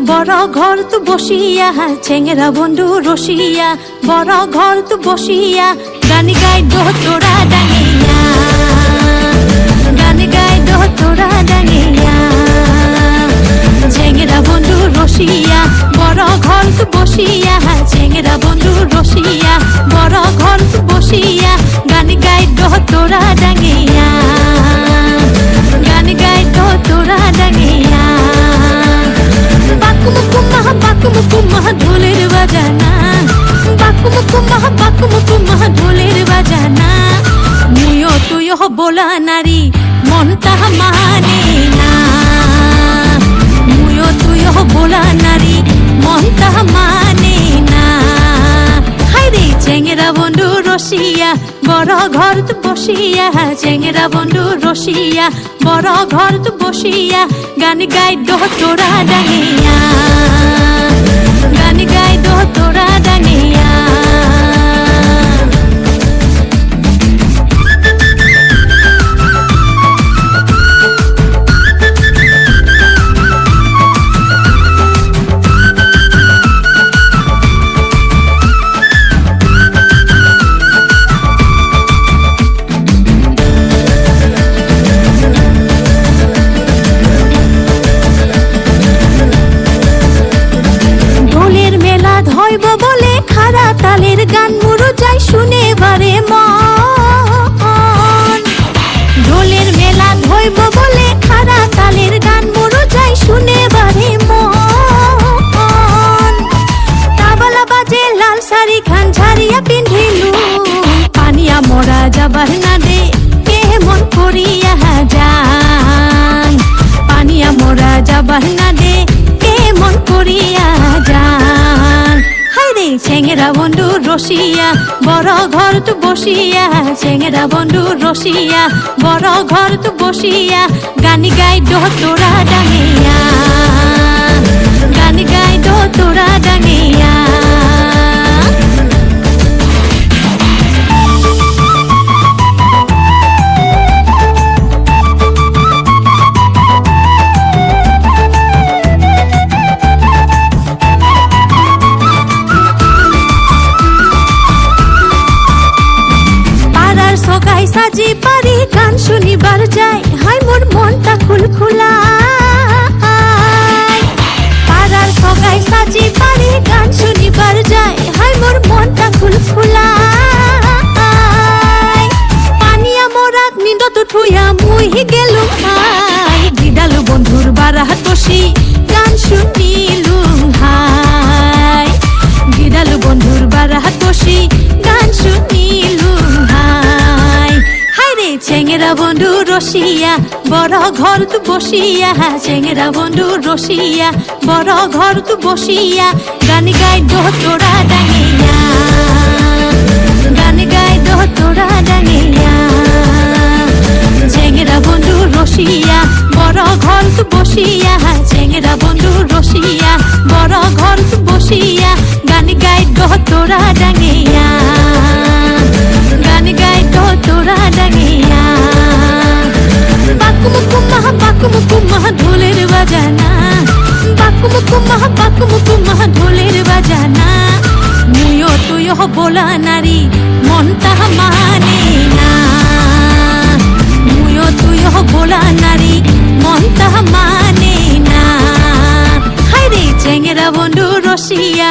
বড় ঘর তু বসিয়া চেংরা বন্ধু রসিয়া বড় ঘর তু বসিয়া গান গাই দো তোরা ডাঙিয়া গান গাই দো তোরা ডাঙিয়া চেংরা বন্ধু রসিয়া বড় ঘর তু বসিয়া চেংরা বন্ধু রসিয়া বড় ঘর তু বসিয়া গান গাই দো তোরা ডাঙিয়া গান গাই দো তোরা ডাঙিয়া বাকুমুকুমাহ ঢোলের বাজানা বাকুমুকুমাহ ঢোলের বাজানা মুয়ো তুয়ো বোলা নারী মন তাহা মানে না মুয়ো তুয়ো বোলা নারী মন তাহা মানে না হাইরে চেংরা বন্ধু রসিয়া বড় ঘর তু বসিয়া চেংরা বন্ধু রসিয়া বড় ঘর তু বসিয়া গান গাই দো তোরা ডাঙিয়া গান গাই দো তোরা ডাঙিয়া হইব বলে খারা তালের গান মুরু যাই শুনে বারে মন ঢোলের মেলা হইব বলে খারা তালের গান মুরু যাই শুনে বারে মন তাবলা বাজে লাল শাড়ি খান ঝাড়িয়া পিন্ধিলু পানিয়া মরা যাবার না দে কে মন করিয়া যান পানিয়া মরা যাবার না দে কে মন করিয়া যান চেংরা বন্ধু রসিয়া বড় ঘর তু বসিয়া চেংরা বন্ধু রসিয়া বড় ঘর তু বসিয়া গান গাই দো তোরা ডাঙিয়া গান গাই দো তোরা ডাঙিয়া সাজি পারি গান শুনিবার যাই হাই মোর মনটা খুলখুলা পাড়ার সগাই সাজি পারি গান শুনিবার যাই হাই মোর মনটা খুলখুলা পানিয়া মোরাক নিন্দত ঠুইয়া মুই গেলুম হাই দিদালু বন্ধুর বারাহাত বসি গান শুনিলুম হাই দিদালু বন্ধুর বারাহাত বসি গান শুনিলুম হাই চেংরা বন্ধু রসিয়া বড় ঘর তু বসিয়া চেংরা বন্ধু রসিয়া বড় ঘর তু বসিয়া গান গাই দো তোরা ডাঙিয়া গান গাই দো তোরা ডাঙিয়া চেংরা বন্ধু রসিয়া বড় ঘর তু বসিয়া চেংরা বন্ধু রসিয়া বড় ঘর তু বসিয়া গান গাই দো তোরা ডাঙিয়া গান গাই দো তোরা ডাঙিয়া বাকুমুকুমাহ ঢোলের বাজানা বাকুমুকুমাহ ঢোলের বাজানা মুয়ো তুয়ো বোলা নারী মন তাহা মানে না মুয়ো তুয়ো বোলা নারী মন তাহা মানে না হাইরে চেংরা বন্ধু রসিয়া